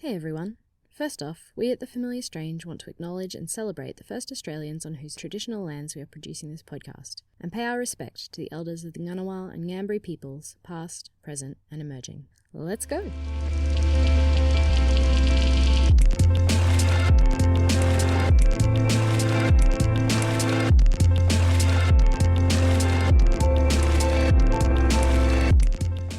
Hey everyone. First off, we at The Familiar Strange want to acknowledge and celebrate the first Australians on whose traditional lands we are producing this podcast, and pay our respect to the elders of the Ngunnawal and Ngambri peoples, past, present, and emerging. Let's go!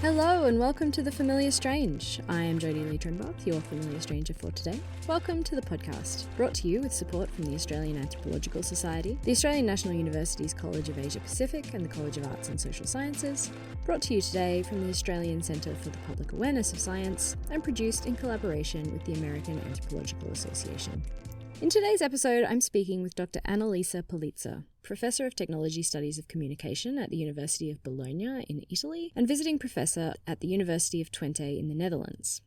Hello and welcome to The Familiar Strange. I am Jodie Lee Trimbath, your Familiar Stranger for today. Welcome to the podcast, brought to you with support from the Australian Anthropological Society, the Australian National University's College of Asia Pacific and the College of Arts and Social Sciences, brought to you today from the Australian Centre for the Public Awareness of Science, and produced in collaboration with the American Anthropological Association. In today's episode, I'm speaking with Dr. Annalisa Pelizza, Professor of Technology Studies of Communication at the University of Bologna in Italy and visiting professor at the University of Twente in the Netherlands.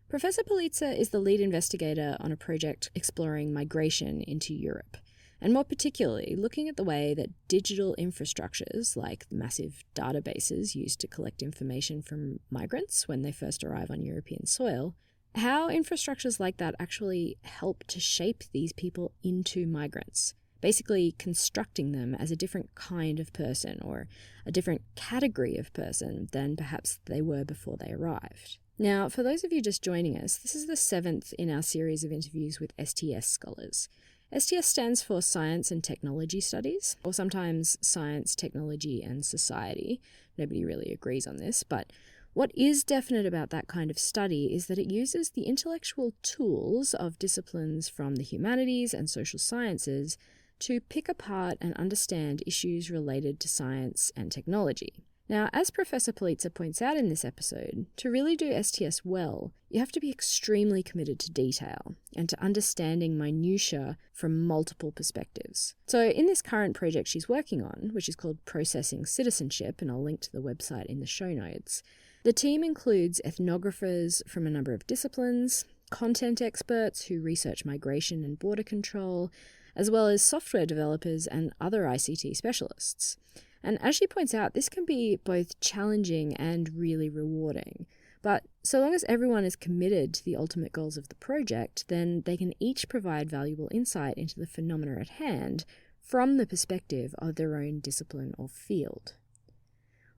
Professor Pelizza is the lead investigator on a project exploring migration into Europe, and more particularly looking at the way that digital infrastructures, like massive databases used to collect information from migrants when they first arrive on European soil, how infrastructures like that actually help to shape these people into migrants, basically constructing them as a different kind of person or a different category of person than perhaps they were before they arrived. Now, for those of you just joining us, this is the 7th in our series of interviews with STS scholars. STS stands for Science and Technology Studies, or sometimes Science, Technology and Society. Nobody really agrees on this, but what is definite about that kind of study is that it uses the intellectual tools of disciplines from the humanities and social sciences to pick apart and understand issues related to science and technology. Now, as Professor Pelizza points out in this episode, to really do STS well, you have to be extremely committed to detail and to understanding minutiae from multiple perspectives. So in this current project she's working on, which is called Processing Citizenship, and I'll link to the website in the show notes, the team includes ethnographers from a number of disciplines, content experts who research migration and border control, as well as software developers and other ICT specialists. And as she points out, this can be both challenging and really rewarding. But so long as everyone is committed to the ultimate goals of the project, then they can each provide valuable insight into the phenomena at hand from the perspective of their own discipline or field.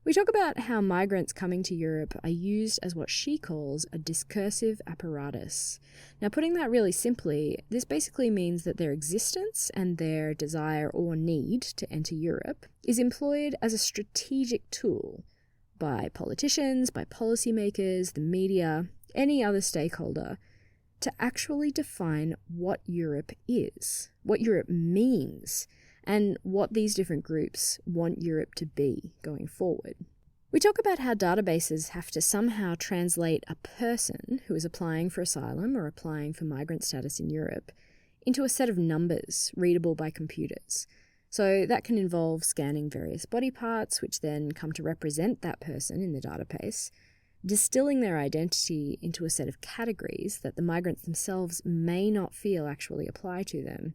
We talk about how migrants coming to Europe are used as what she calls a discursive apparatus. Now, putting that really simply, this basically means that their existence and their desire or need to enter Europe is employed as a strategic tool by politicians, by policymakers, the media, any other stakeholder, to actually define what Europe is, what Europe means, and what these different groups want Europe to be going forward. We talk about how databases have to somehow translate a person who is applying for asylum or applying for migrant status in Europe into a set of numbers readable by computers. So that can involve scanning various body parts, which then come to represent that person in the database, distilling their identity into a set of categories that the migrants themselves may not feel actually apply to them,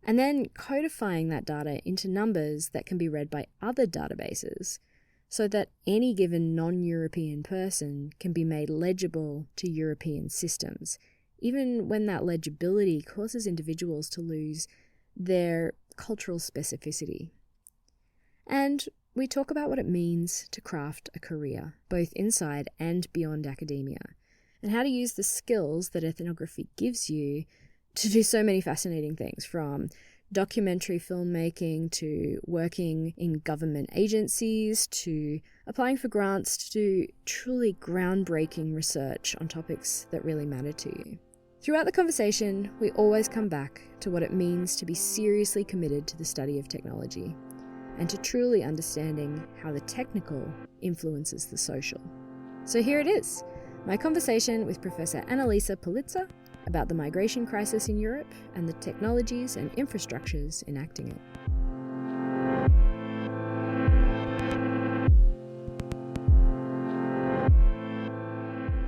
and then codifying that data into numbers that can be read by other databases so that any given non-European person can be made legible to European systems, even when that legibility causes individuals to lose their cultural specificity. And we talk about what it means to craft a career, both inside and beyond academia, and how to use the skills that ethnography gives you to do so many fascinating things, from documentary filmmaking to working in government agencies to applying for grants to do truly groundbreaking research on topics that really matter to you. Throughout the conversation, we always come back to what it means to be seriously committed to the study of technology and to truly understanding how the technical influences the social. So here it is, my conversation with Professor Annalisa Pelizza about the migration crisis in Europe and the technologies and infrastructures enacting it.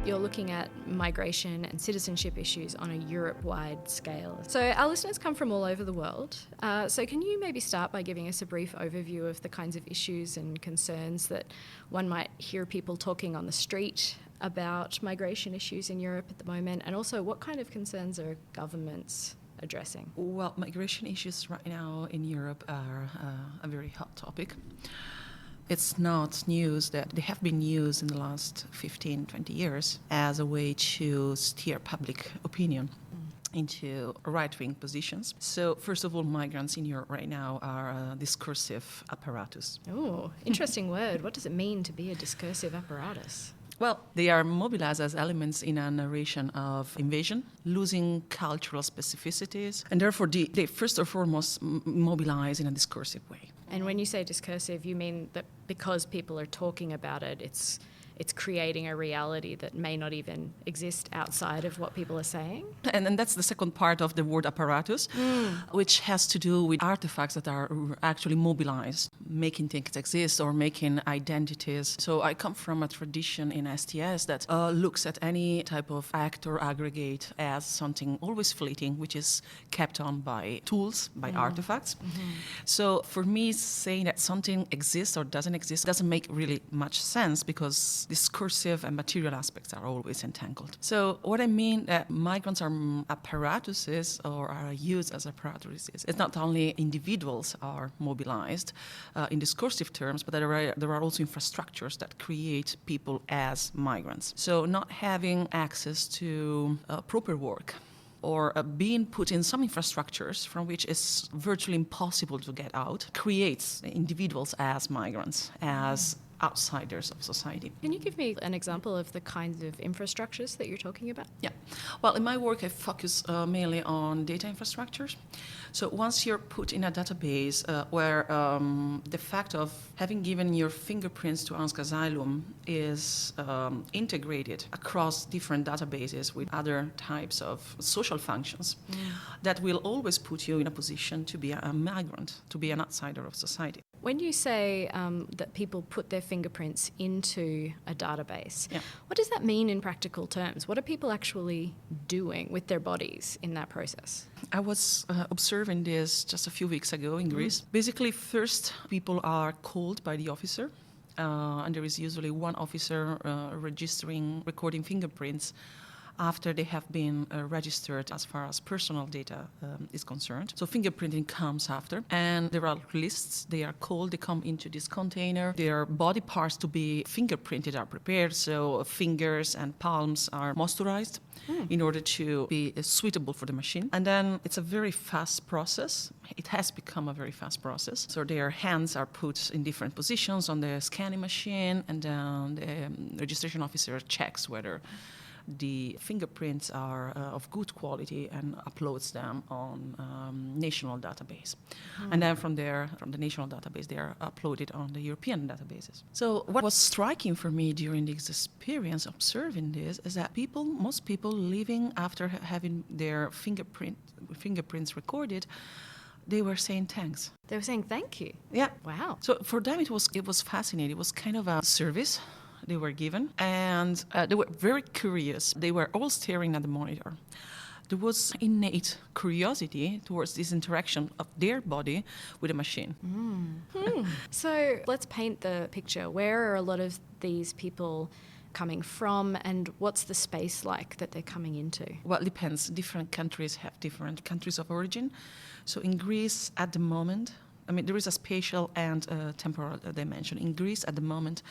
You're looking at migration and citizenship issues on a Europe-wide scale. So our listeners come from all over the world. So can you maybe start by giving us a brief overview of the kinds of issues and concerns that one might hear people talking on the street about migration issues in Europe at the moment, and also what kind of concerns are governments addressing? Well, migration issues right now in Europe are a very hot topic. It's not news that they have been used in the last 15, 20 years as a way to steer public opinion into right-wing positions. So, first of all, migrants in Europe right now are a discursive apparatus. Oh, interesting word. What does it mean to be a discursive apparatus? Well, they are mobilized as elements in a narration of invasion, losing cultural specificities, and therefore they first and foremost mobilize in a discursive way. And when you say discursive, you mean that because people are talking about it, it's creating a reality that may not even exist outside of what people are saying? And that's the second part of the word apparatus, which has to do with artifacts that are actually mobilized, making things exist or making identities. So I come from a tradition in STS that looks at any type of act or aggregate as something always fleeting, which is kept on by tools, by artifacts. So for me, saying that something exists or doesn't exist doesn't make really much sense, because discursive and material aspects are always entangled. So what I mean that migrants are apparatuses or are used as apparatuses, it's not only individuals are mobilized in discursive terms, but there are also infrastructures that create people as migrants. So not having access to proper work, or being put in some infrastructures from which it's virtually impossible to get out, creates individuals as migrants, as outsiders of society. Can you give me an example of the kinds of infrastructures that you're talking about? Yeah. Well, in my work, I focus mainly on data infrastructures. So once you're put in a database where the fact of having given your fingerprints to ask asylum is integrated across different databases with other types of social functions, that will always put you in a position to be a migrant, to be an outsider of society. When you say that people put their fingerprints into a database, what does that mean in practical terms? What are people actually doing with their bodies in that process? I was observing this just a few weeks ago in Greece. Basically, first, people are called by the officer, and there is usually one officer recording fingerprints after they have been registered as far as personal data is concerned. So fingerprinting comes after, and there are lists. They are called, they come into this container. Their body parts to be fingerprinted are prepared, so fingers and palms are moisturized in order to be suitable for the machine. And then it's a very fast process. It has become a very fast process. So their hands are put in different positions on the scanning machine, and then the registration officer checks whether the fingerprints are of good quality and uploads them on national database. And then from there, from the national database, they are uploaded on the European databases. So what was striking for me during this experience observing this is that most people living after having their fingerprints recorded, they were saying thanks. They were saying thank you? Yeah. Wow. So for them it was fascinating. It was kind of a service they were given, and they were very curious. They were all staring at the monitor. There was innate curiosity towards this interaction of their body with a machine. So let's paint the picture. Where are a lot of these people coming from, and what's the space like that they're coming into? Well, it depends. Different countries have different countries of origin. So in Greece at the moment, there is a spatial and temporal dimension. In Greece at the moment,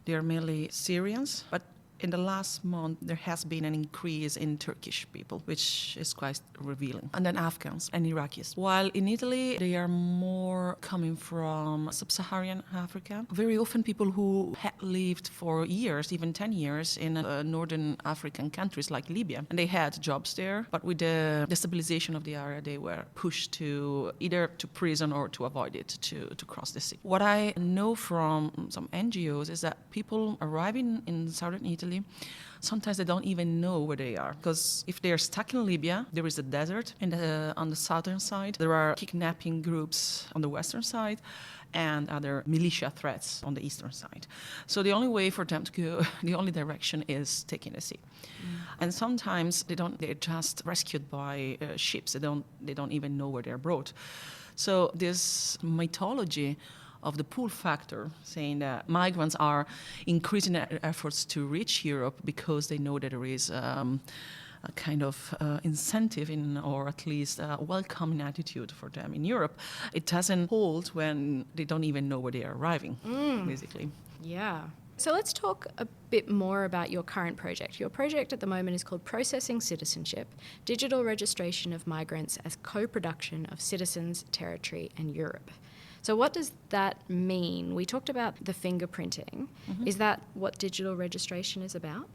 they are mainly Syrians, but in the last month, there has been an increase in Turkish people, which is quite revealing. And then Afghans and Iraqis. While in Italy, they are more coming from sub-Saharan Africa. Very often people who had lived for years, even 10 years, in northern African countries like Libya. And they had jobs there, but with the destabilization of the area, they were pushed to either to prison or to avoid it, to cross the sea. What I know from some NGOs is that people arriving in southern Italy, sometimes they don't even know where they are. Because if they're stuck in Libya, there is a desert on the southern side. There are kidnapping groups on the western side and other militia threats on the eastern side. So the only way for them to go, the only direction is taking the sea. And sometimes they're just rescued by ships. They don't even know where they're brought. So this mythology of the pull factor, saying that migrants are increasing their efforts to reach Europe because they know that there is a kind of incentive or at least a welcoming attitude for them in Europe. It doesn't hold when they don't even know where they are arriving, basically. Yeah. So let's talk a bit more about your current project. Your project at the moment is called Processing Citizenship, Digital Registration of Migrants as Co-Production of Citizens, Territory and Europe. So what does that mean? We talked about the fingerprinting. Mm-hmm. Is that what digital registration is about?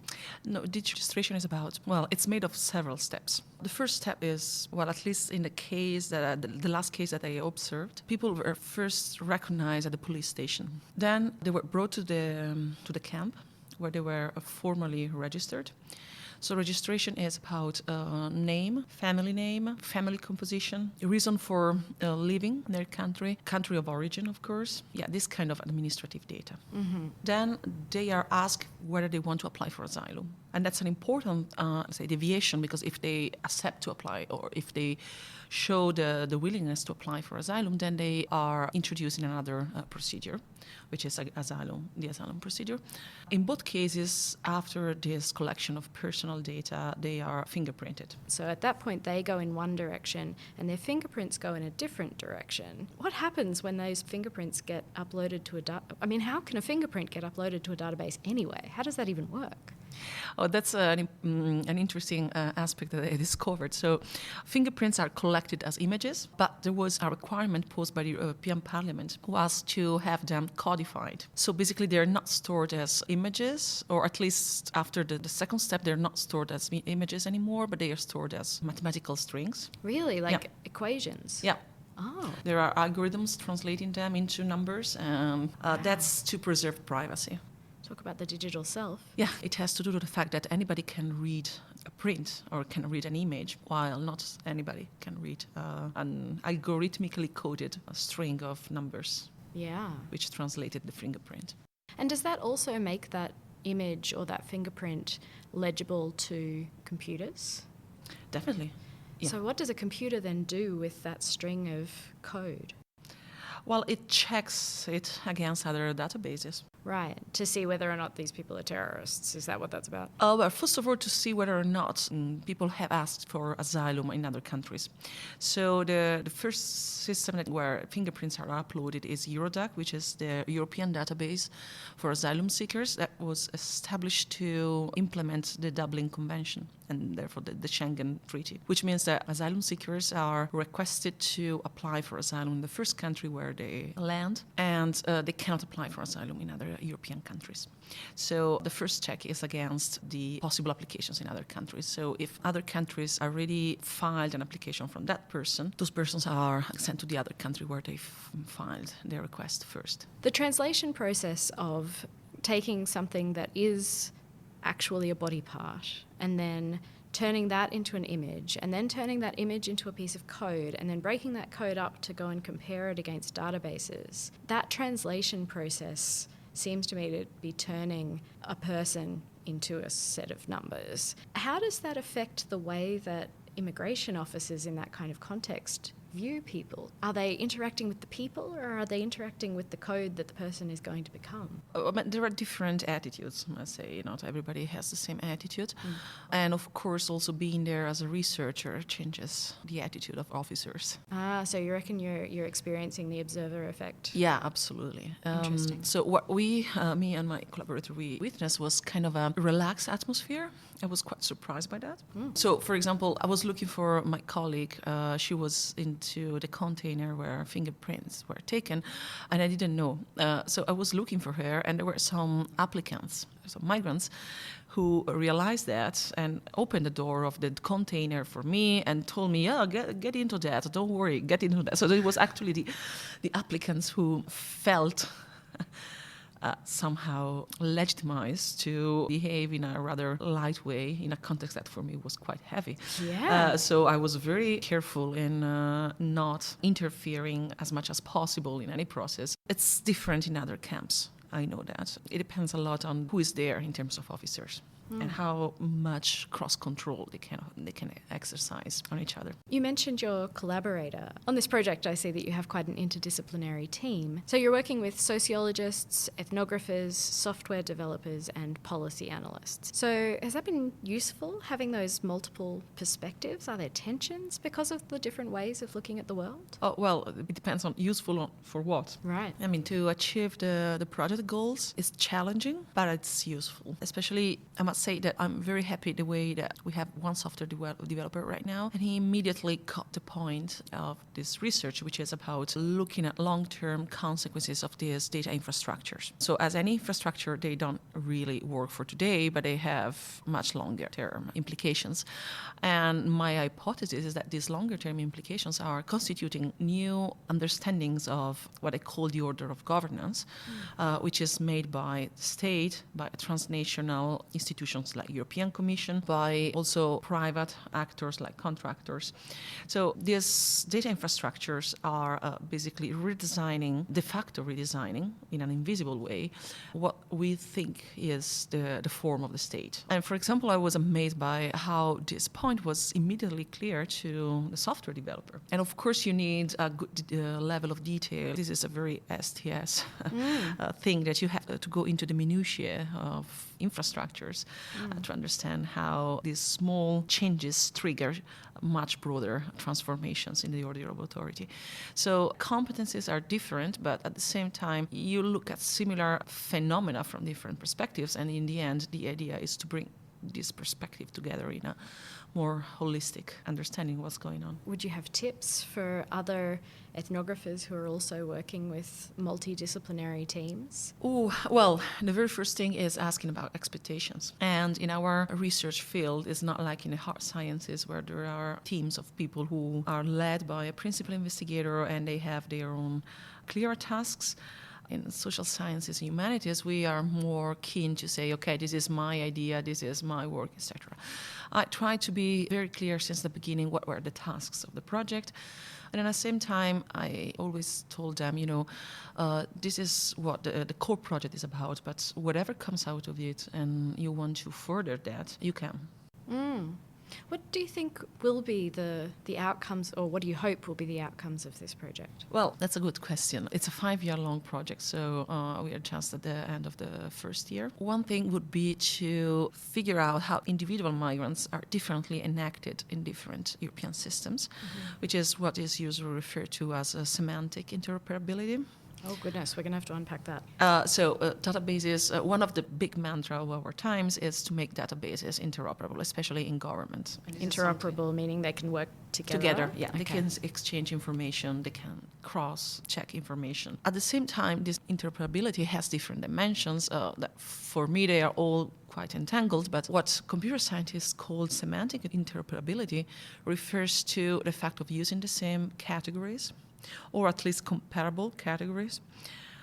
No, digital registration is about, it's made of several steps. The first step is, at least in the case that the last case that I observed, people were first recognized at the police station. Then they were brought to the camp where they were formally registered. So registration is about name, family composition, reason for living in their country of origin, of course. Yeah, this kind of administrative data. Mm-hmm. Then they are asked whether they want to apply for asylum. And that's an important, deviation, because if they accept to apply or if they show the willingness to apply for asylum, then they are introduced in another procedure, which is the asylum procedure. In both cases, after this collection of personal data, they are fingerprinted. So at that point, they go in one direction and their fingerprints go in a different direction. What happens when those fingerprints get uploaded to how can a fingerprint get uploaded to a database anyway? How does that even work? Oh, that's an interesting aspect that I discovered. So fingerprints are collected as images, but there was a requirement posed by the European Parliament was to have them codified. So basically they're not stored as images, or at least after the second step, they're not stored as images anymore, but they are stored as mathematical strings. Really? Like equations? Yeah. Oh. There are algorithms translating them into numbers, and that's to preserve privacy. Talk about the digital self. Yeah, it has to do with the fact that anybody can read a print or can read an image, while not anybody can read an algorithmically coded string of numbers. Yeah. Which translated the fingerprint. And does that also make that image or that fingerprint legible to computers? Definitely. Yeah. So what does a computer then do with that string of code? Well, it checks it against other databases. Right, to see whether or not these people are terrorists. Is that what that's about? Well, first of all, to see whether or not people have asked for asylum in other countries. So the first system where fingerprints are uploaded is Eurodac, which is the European database for asylum seekers that was established to implement the Dublin Convention and therefore the Schengen Treaty, which means that asylum seekers are requested to apply for asylum in the first country where they land, and they cannot apply for asylum in other European countries. So the first check is against the possible applications in other countries. So if other countries already filed an application from that person, those persons are sent to the other country where they filed their request first. The translation process of taking something that is actually a body part and then turning that into an image, and then turning that image into a piece of code, and then breaking that code up to go and compare it against databases. That translation process seems to me to be turning a person into a set of numbers. How does that affect the way that immigration officers in that kind of context view people? Are they interacting with the people, or are they interacting with the code that the person is going to become? There are different attitudes, I must say. Not everybody has the same attitude. And of course, also being there as a researcher changes the attitude of officers. So you reckon you're experiencing the observer effect? Yeah, absolutely. Interesting. So what me and my collaborator, we witnessed was kind of a relaxed atmosphere. I was quite surprised by that. So, for example, I was looking for my colleague. She was into the container where fingerprints were taken, and I didn't know. So I was looking for her, and there were some applicants, some migrants, who realized that and opened the door of the container for me and told me, get into that, don't worry, get into that. So it was actually the applicants who felt somehow legitimized to behave in a rather light way in a context that for me was quite heavy. Yeah. So I was very careful in not interfering as much as possible in any process. It's different in other camps. I know that. It depends a lot on who is there in terms of officers. and how much cross-control they can exercise on each other. You mentioned your collaborator. On this project, I see that you have quite an interdisciplinary team. So you're working with sociologists, ethnographers, software developers, and policy analysts. So has that been useful, having those multiple perspectives? Are there tensions because of the different ways of looking at the world? Oh, well, it depends on useful for what. Right. I mean, to achieve the project goals is challenging, but it's useful. Especially, I must say that I'm very happy the way that we have one software developer right now, and he immediately caught the point of this research, which is about looking at long-term consequences of these data infrastructures. So as any infrastructure, they don't really work for today, but they have much longer-term implications. And my hypothesis is that these longer-term implications are constituting new understandings of what I call the order of governance, which is made by the state, by transnational institutions like European Commission, by also private actors like contractors. So these data infrastructures are basically de facto redesigning in an invisible way what we think is the form of the state. And for example, I was amazed by how this point was immediately clear to the software developer. And of course, you need a good level of detail. This is a very STS thing that you have to go into the minutiae of infrastructures to understand how these small changes trigger much broader transformations in the order of authority. So competencies are different, but at the same time, you look at similar phenomena from different perspectives, and in the end, the idea is to bring this perspective together in a more holistic understanding of what's going on. Would you have tips for other ethnographers who are also working with multidisciplinary teams? Oh, well, the very first thing is asking about expectations. And in our research field, it's not like in the hard sciences where there are teams of people who are led by a principal investigator and they have their own clear tasks. In social sciences and humanities, we are more keen to say, okay, this is my idea, this is my work, etc. I tried to be very clear since the beginning what were the tasks of the project. And at the same time, I always told them, this is what the core project is about, but whatever comes out of it and you want to further that, you can. What do you think will be the outcomes, or what do you hope will be the outcomes of this project? Well, that's a good question. It's a 5-year-long project, so we are just at the end of the first year. One thing would be to figure out how individual migrants are differently enacted in different European systems, which is what is usually referred to as a semantic interoperability. Oh, goodness, we're going to have to unpack that. Databases, one of the big mantra of our times is to make databases interoperable, especially in government. Interoperable meaning they can work together? Together, yeah. Okay. They can exchange information, they can cross-check information. At the same time, this interoperability has different dimensions. That for me, they are all quite entangled, but what computer scientists call semantic interoperability refers to the fact of using the same categories, or at least comparable categories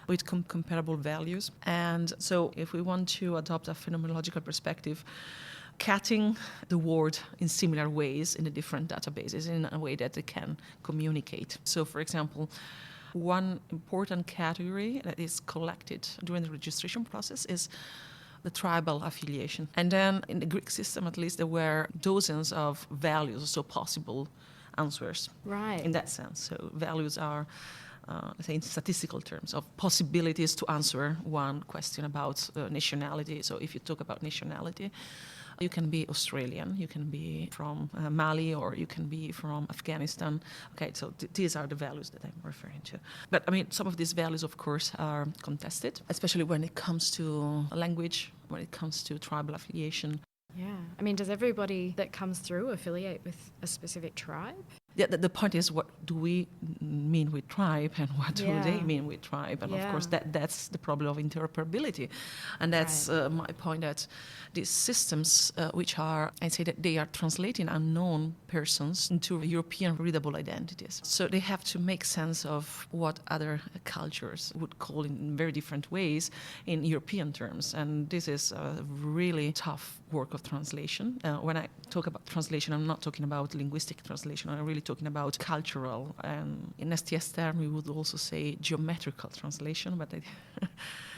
with comparable values. And so if we want to adopt a phenomenological perspective, cutting the word in similar ways in the different databases in a way that they can communicate. So for example, one important category that is collected during the registration process is the tribal affiliation. And then in the Greek system, at least, there were dozens of values, so possible answers. Right. In that sense. So values are, let's say in statistical terms, of possibilities to answer one question about nationality. So if you talk about nationality, you can be Australian, you can be from Mali, or you can be from Afghanistan. Okay, so these are the values that I'm referring to. But I mean, some of these values, of course, are contested, especially when it comes to language, when it comes to tribal affiliation. Yeah. I mean, does everybody that comes through affiliate with a specific tribe? Yeah, the point is, what do we mean with tribe and what do they mean with tribe? And of course, that's the problem of interoperability. And that's my point, that these systems, which are, I say that they are translating unknown persons into European readable identities. So they have to make sense of what other cultures would call in very different ways in European terms. And this is a really tough work of translation. When I talk about translation, I'm not talking about linguistic translation. I'm really talking about cultural, and in STS term we would also say geometrical translation, but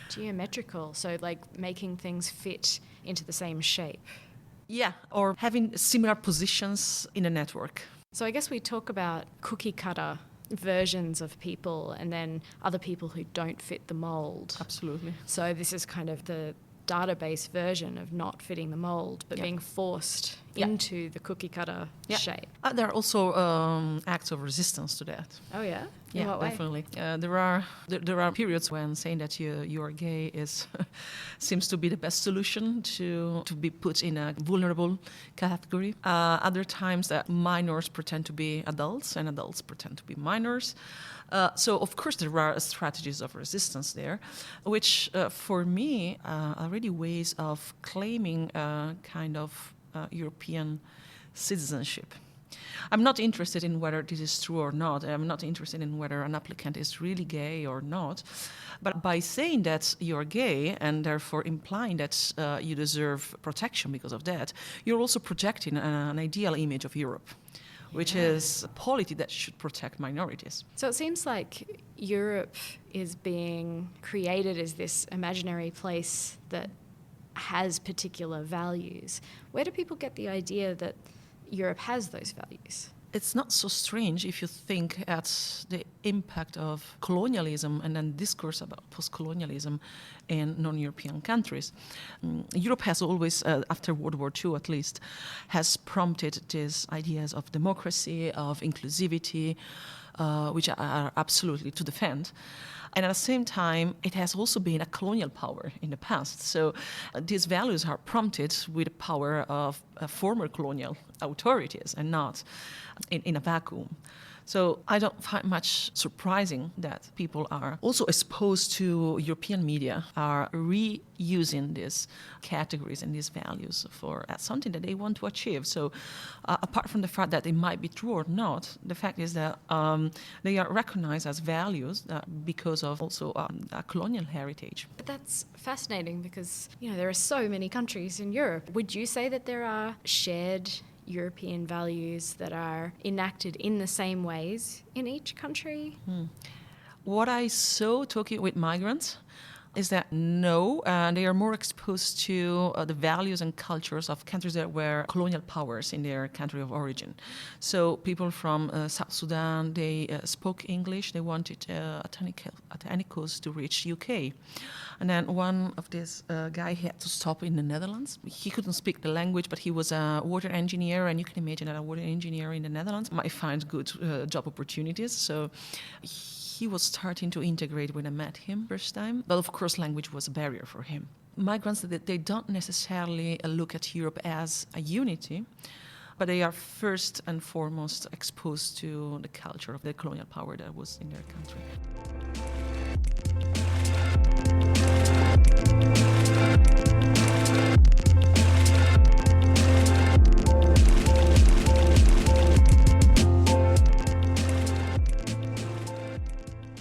Geometrical, so like making things fit into the same shape. Yeah, or having similar positions in a network. So I guess we talk about cookie cutter versions of people and then other people who don't fit the mold. Absolutely. So this is kind of the database version of not fitting the mold, but being forced into the cookie cutter shape. There are also acts of resistance to that. Oh yeah? In Yeah, what way? definitely. There are periods when saying that you are gay is seems to be the best solution to be put in a vulnerable category. Other times that minors pretend to be adults and adults pretend to be minors. So of course there are strategies of resistance there, which for me are really ways of claiming kind of European citizenship. I'm not interested in whether this is true or not. I'm not interested in whether an applicant is really gay or not. But by saying that you're gay and therefore implying that you deserve protection because of that, you're also projecting an ideal image of Europe, which is a polity that should protect minorities. So it seems like Europe is being created as this imaginary place that has particular values. Where do people get the idea that Europe has those values? It's not so strange if you think at the impact of colonialism and then discourse about post-colonialism in non-European countries. Europe has always, after World War II at least, has prompted these ideas of democracy, of inclusivity, which are absolutely to defend. And at the same time, it has also been a colonial power in the past. So these values are prompted with the power of former colonial authorities and not in a vacuum. So I don't find much surprising that people are also exposed to European media, are reusing these categories and these values for something that they want to achieve. So apart from the fact that it might be true or not, the fact is that they are recognized as values because of also a colonial heritage. But that's fascinating because, there are so many countries in Europe. Would you say that there are shared European values that are enacted in the same ways in each country? What I saw talking with migrants is that no, they are more exposed to the values and cultures of countries that were colonial powers in their country of origin. So people from South Sudan, they spoke English. They wanted at any cost to reach UK. And then one of this guy had to stop in the Netherlands. He couldn't speak the language, but he was a water engineer, and you can imagine that a water engineer in the Netherlands might find good job opportunities. So he was starting to integrate when I met him first time. But of course, language was a barrier for him. Migrants, they don't necessarily look at Europe as a unity, but they are first and foremost exposed to the culture of the colonial power that was in their country.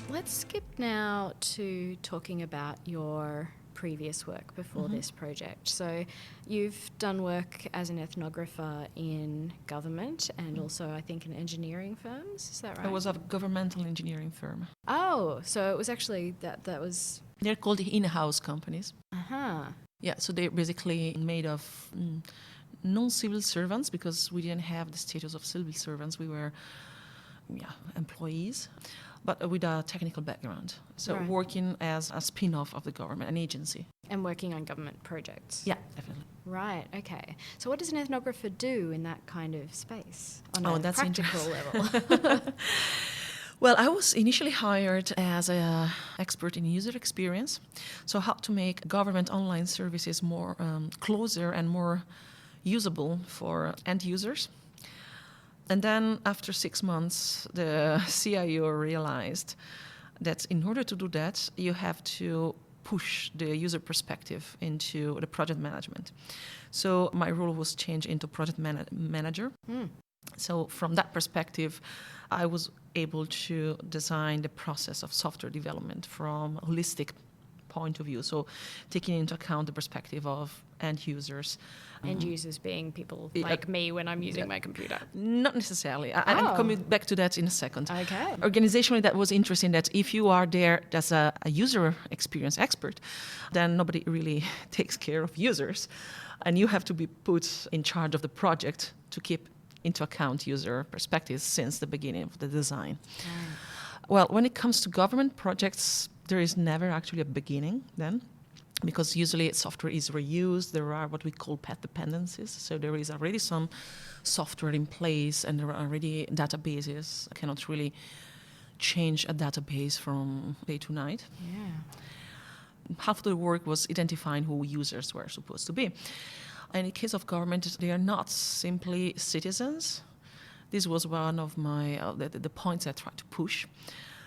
Let's skip now to talking about your previous work before this project. So you've done work as an ethnographer in government and also I think in engineering firms, is that right? It was a governmental engineering firm. Oh, so it was actually that was... They're called in-house companies. Uh-huh. Yeah, so they're basically made of non-civil servants because we didn't have the status of civil servants. We were employees, but with a technical background. So working as a spin-off of the government, an agency. And working on government projects. Yeah, definitely. Right, okay. So what does an ethnographer do in that kind of space on a that's practical level? Well, I was initially hired as an expert in user experience, so how to make government online services more closer and more usable for end users. And then after 6 months, the CIO realized that in order to do that, you have to push the user perspective into the project management. So my role was changed into project manager. So from that perspective, I was able to design the process of software development from a holistic point of view. So taking into account the perspective of end users. End users being people like me when I'm using my computer. Not necessarily. I'm coming back to that in a second. Okay. Organizationally, that was interesting that if you are there as a user experience expert, then nobody really takes care of users. And you have to be put in charge of the project to keep into account user perspectives since the beginning of the design. Well, when it comes to government projects, there is never actually a beginning then, because usually software is reused. There are what we call path dependencies. So there is already some software in place and there are already databases. I cannot really change a database from day to night. Yeah. Half of the work was identifying who users were supposed to be. And in the case of government, they are not simply citizens. This was one of my the points I tried to push.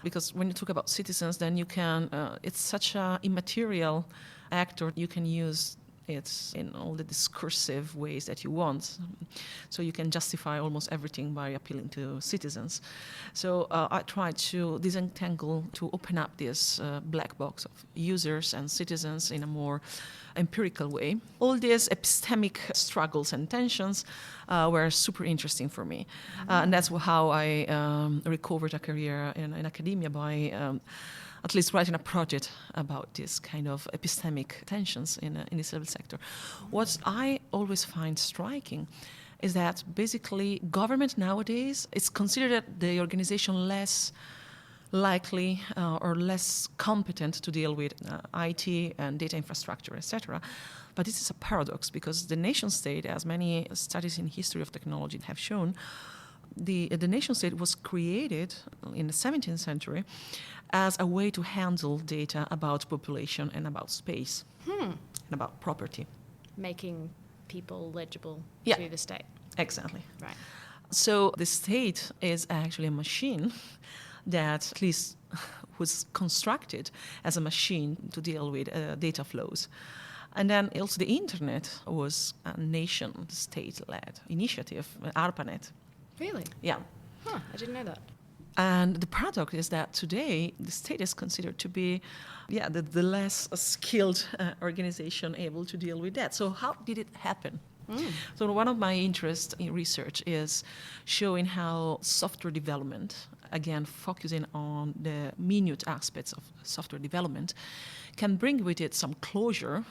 Because when you talk about citizens, then you can, it's such an immaterial actor, you can use it in all the discursive ways that you want. So you can justify almost everything by appealing to citizens. So I tried to disentangle, to open up this black box of users and citizens in a more empirical way. All these epistemic struggles and tensions were super interesting for me. And that's how I recovered a career in academia by at least writing a project about this kind of epistemic tensions in the civil sector. What I always find striking is that basically government nowadays is considered the organization less likely or less competent to deal with IT and data infrastructure, etc. But this is a paradox because the nation state, as many studies in history of technology have shown, the nation state was created in the 17th century as a way to handle data about population and about space and about property. Making people legible to the state. Exactly. Right. So the state is actually a machine that at least was constructed as a machine to deal with data flows. And then also the internet was a nation-state-led initiative, ARPANET. Really? Yeah. Huh, I didn't know that. And the paradox is that today the state is considered to be the less skilled organization able to deal with that. So how did it happen? So one of my interests in research is showing how software development, again focusing on the minute aspects of software development, can bring with it some closure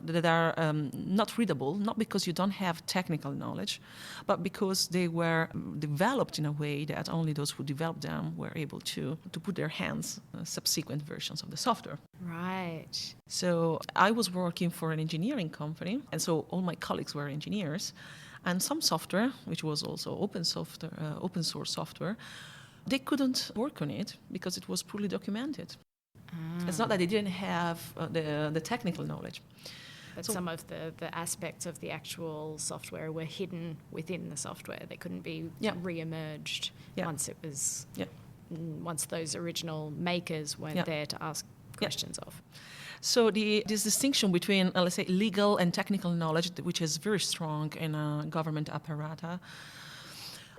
that are not readable, not because you don't have technical knowledge, but because they were developed in a way that only those who developed them were able to put their hands on subsequent versions of the software. Right. So I was working for an engineering company, and so all my colleagues were engineers, and some software, which was also open source software, they couldn't work on it because it was poorly documented. It's not that they didn't have the technical knowledge. But some of the aspects of the actual software were hidden within the software. They couldn't be re-emerged once it was once those original makers weren't there to ask questions of. So this distinction between, let's say, legal and technical knowledge, which is very strong in a government apparatus,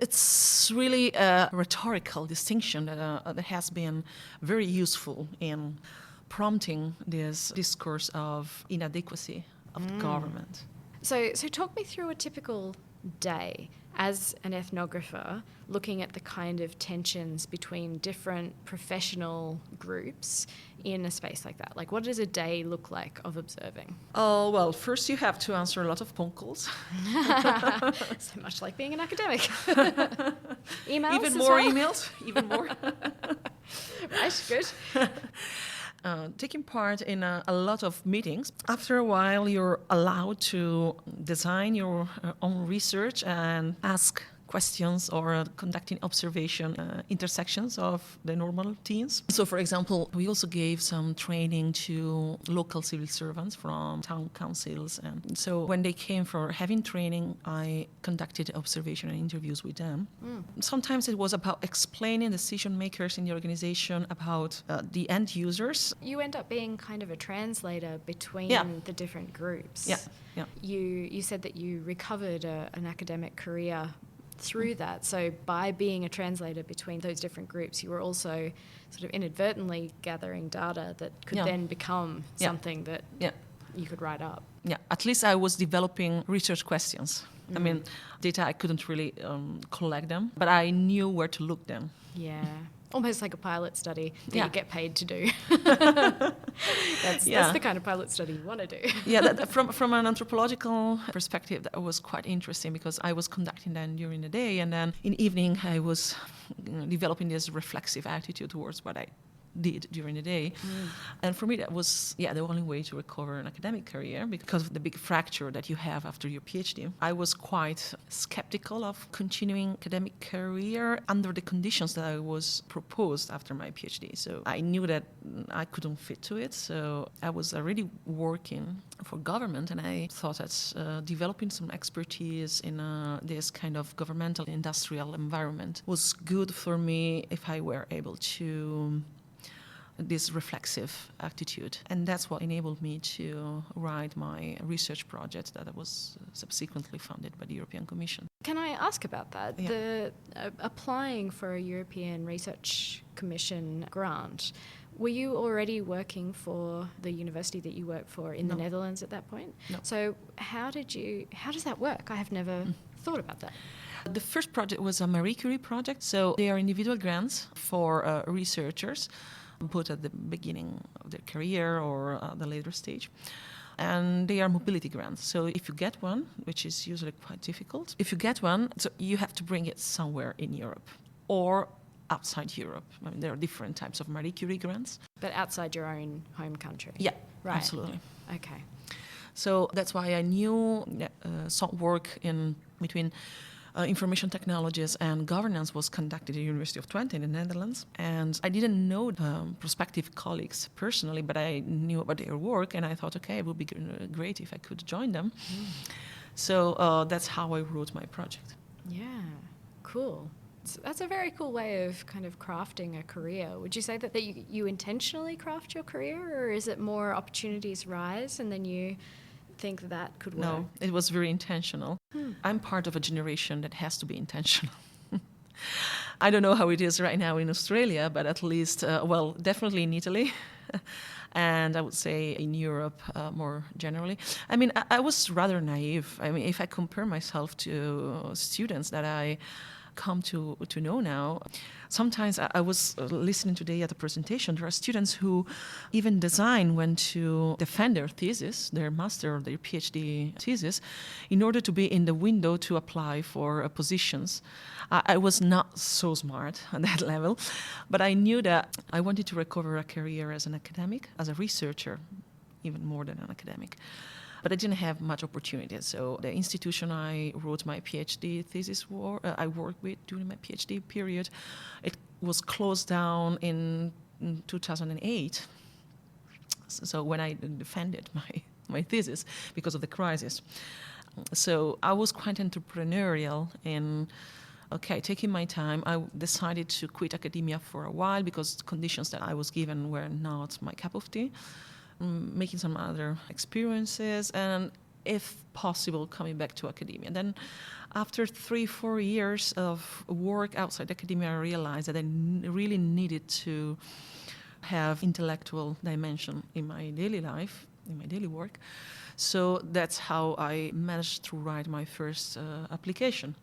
it's really a rhetorical distinction that has been very useful in prompting this discourse of inadequacy of the government. So talk me through a typical day as an ethnographer, looking at the kind of tensions between different professional groups in a space like that. Like, what does a day look like of observing? Oh, well, first you have to answer a lot of phone calls. So much like being an academic. Emails Even as more well? emails, even more. Right, good. Taking part in a lot of meetings. After a while, you're allowed to design your own research and ask questions or conducting observation intersections of the normal teams. So, for example, we also gave some training to local civil servants from town councils. And so when they came for having training, I conducted observation and interviews with them. Sometimes it was about explaining decision makers in the organization about the end users. You end up being kind of a translator between the different groups. Yeah. You said that you recovered an academic career through that. So by being a translator between those different groups, you were also sort of inadvertently gathering data that could then become something that you could write up. Yeah, at least I was developing research questions. I mean, data, I couldn't really collect them, but I knew where to look them. Yeah. Almost like a pilot study that you get paid to do. That's the kind of pilot study you want to do. From an anthropological perspective, that was quite interesting because I was conducting them during the day, and then in the evening I was developing this reflexive attitude towards what I did during the day. And for me that was the only way to recover an academic career because of the big fracture that you have after your PhD. I was quite skeptical of continuing academic career under the conditions that I was proposed after my PhD. So I knew that I couldn't fit to it. So I was already working for government, and I thought that developing some expertise in this kind of governmental industrial environment was good for me if I were able to this reflexive attitude. And that's what enabled me to write my research project that was subsequently funded by the European Commission. Can I ask about that? Yeah. The applying for a European Research Commission grant, were you already working for the university that you worked for in the Netherlands at that point? No. So how does that work? I have never thought about that. The first project was a Marie Curie project. So they are individual grants for researchers, both at the beginning of their career or the later stage. And they are mobility grants. So if you get one, which is usually quite difficult, if you get one, so you have to bring it somewhere in Europe or outside Europe. I mean, there are different types of Marie Curie grants. But outside your own home country? Yeah, right. Absolutely. Okay. So that's why I knew some work in between information technologies and governance was conducted at the University of Twente in the Netherlands. And I didn't know prospective colleagues personally, but I knew about their work, and I thought, okay, it would be great if I could join them. So that's how I wrote my project. Yeah, cool. So that's a very cool way of kind of crafting a career. Would you say that you intentionally craft your career, or is it more opportunities rise and then you think that could work? No, it was very intentional. I'm part of a generation that has to be intentional. I don't know how it is right now in Australia, but at least, definitely in Italy. And I would say in Europe more generally. I mean, I was rather naive. I mean, if I compare myself to students that I come to know now. Sometimes I was listening today at a presentation. There are students who even design when to defend their thesis, their master or their PhD thesis, in order to be in the window to apply for positions. I was not so smart on that level, but I knew that I wanted to recover a career as an academic, as a researcher, even more than an academic. But I didn't have much opportunity. So the institution I wrote my PhD thesis for, I worked with during my PhD period, it was closed down in 2008. So when I defended my thesis because of the crisis. So I was quite entrepreneurial in, taking my time. I decided to quit academia for a while because the conditions that I was given were not my cup of tea. Making some other experiences, and if possible, coming back to academia. Then after 3-4 years of work outside academia, I realized that I really needed to have intellectual dimension in my daily life, in my daily work. So that's how I managed to write my first application.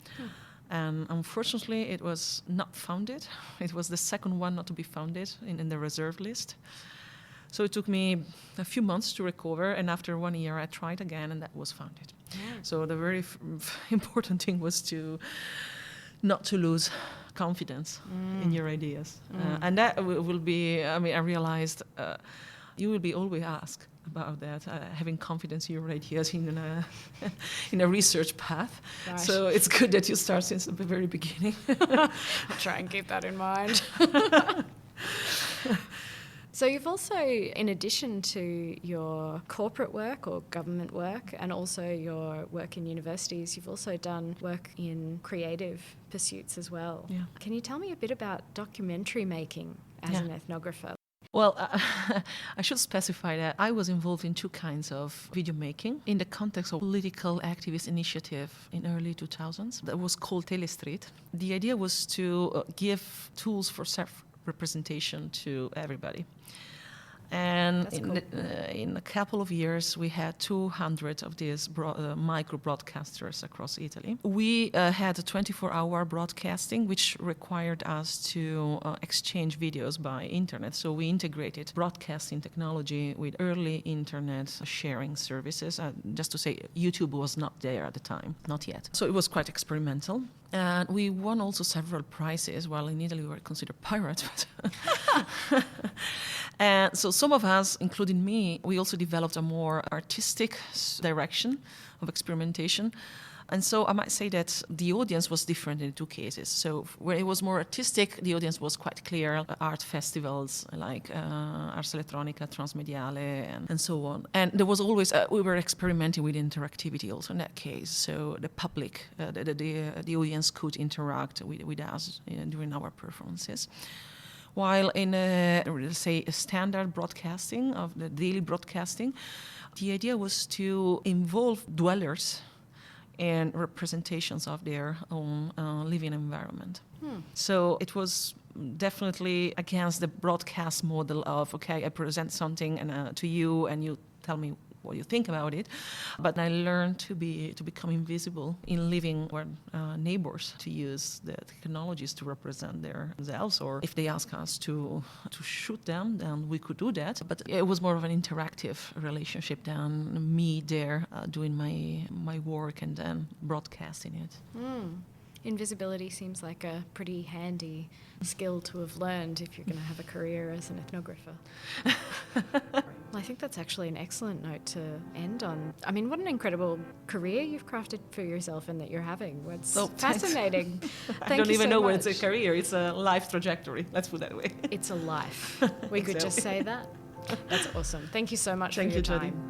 And unfortunately, it was not founded. It was the second one not to be founded in the reserve list. So it took me a few months to recover, and after 1 year I tried again, and that was founded. Yeah. So the very important thing was to not to lose confidence in your ideas. And that will be, I realized you will be always asked about that, having confidence in your ideas in a research path. Right. So it's good that you start since the very beginning. I'll try and keep that in mind. So you've also, in addition to your corporate work or government work and also your work in universities, you've also done work in creative pursuits as well. Yeah. Can you tell me a bit about documentary making as an ethnographer? Well, I should specify that I was involved in two kinds of video making in the context of political activist initiative in early 2000s that was called Telestreet. The idea was to give tools for self-representation to everybody. And That's cool. In a couple of years, we had 200 of these micro broadcasters across Italy. We had a 24-hour broadcasting, which required us to exchange videos by internet. So we integrated broadcasting technology with early internet sharing services. Just to say, YouTube was not there at the time, not yet. So it was quite experimental. And we won also several prizes. Well, in Italy, we were considered pirates. But and so some of us, including me, we also developed a more artistic direction of experimentation. And so I might say that the audience was different in the two cases. So where it was more artistic, the audience was quite clear. Art festivals like Ars Elettronica, Transmediale, and so on. And there was always, we were experimenting with interactivity also in that case. So the public, the audience could interact with us during our performances. While in, say, a standard broadcasting, of the daily broadcasting, the idea was to involve dwellers in representations of their own living environment. So it was definitely against the broadcast model of, okay, I present something to you and you tell me what you think about it. But I learned to become invisible in living with neighbors, to use the technologies to represent themselves, or if they ask us to shoot them, then we could do that. But it was more of an interactive relationship than me there doing my work and then broadcasting it. Invisibility seems like a pretty handy skill to have learned if you're going to have a career as an ethnographer. Well, I think that's actually an excellent note to end on. I mean, what an incredible career you've crafted for yourself and that you're having. It's fascinating. I don't even know whether it's a career. It's a life trajectory. Let's put it that way. It's a life. We could just say that. That's awesome. Thank you so much for your time.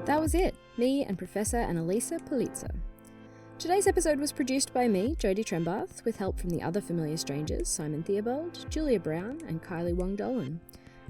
That was it, me and Professor Annalisa Pelizza. Today's episode was produced by me, Jodie Trembath, with help from the other familiar strangers, Simon Theobald, Julia Brown, and Kylie Wong-Dolan.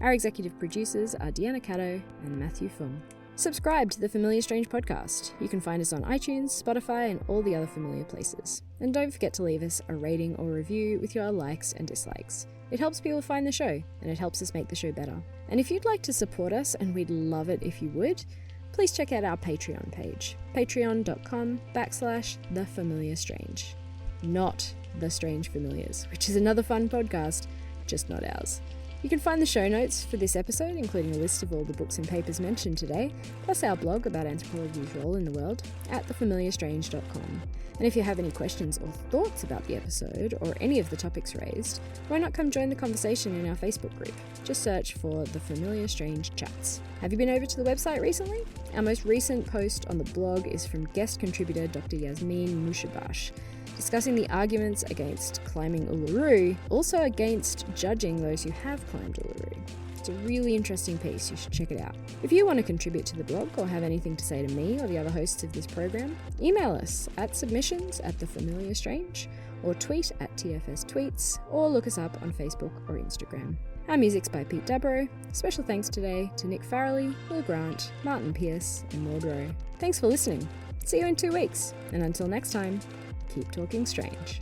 Our executive producers are Deanna Caddo and Matthew Fung. Subscribe to the Familiar Strange podcast. You can find us on iTunes, Spotify, and all the other familiar places. And don't forget to leave us a rating or review with your likes and dislikes. It helps people find the show, and it helps us make the show better. And if you'd like to support us, and we'd love it if you would, please check out our Patreon page, patreon.com/thefamiliarstrange. Not The Strange Familiars, which is another fun podcast, just not ours. You can find the show notes for this episode, including a list of all the books and papers mentioned today, plus our blog about anthropology's role in the world, at thefamiliarstrange.com. And if you have any questions or thoughts about the episode, or any of the topics raised, why not come join the conversation in our Facebook group? Just search for The Familiar Strange Chats. Have you been over to the website recently? Our most recent post on the blog is from guest contributor Dr. Yasmin Mushabash, discussing the arguments against climbing Uluru, also against judging those who have climbed Uluru. It's a really interesting piece, you should check it out. If you want to contribute to the blog or have anything to say to me or the other hosts of this program, email us at submissions@thefamiliarstrange, or tweet at TFS Tweets, or look us up on Facebook or Instagram. Our music's by Pete Dabro. Special thanks today to Nick Farrelly, Will Grant, Martin Pierce, and Maud Rowe. Thanks for listening. See you in 2 weeks, and until next time, keep talking strange.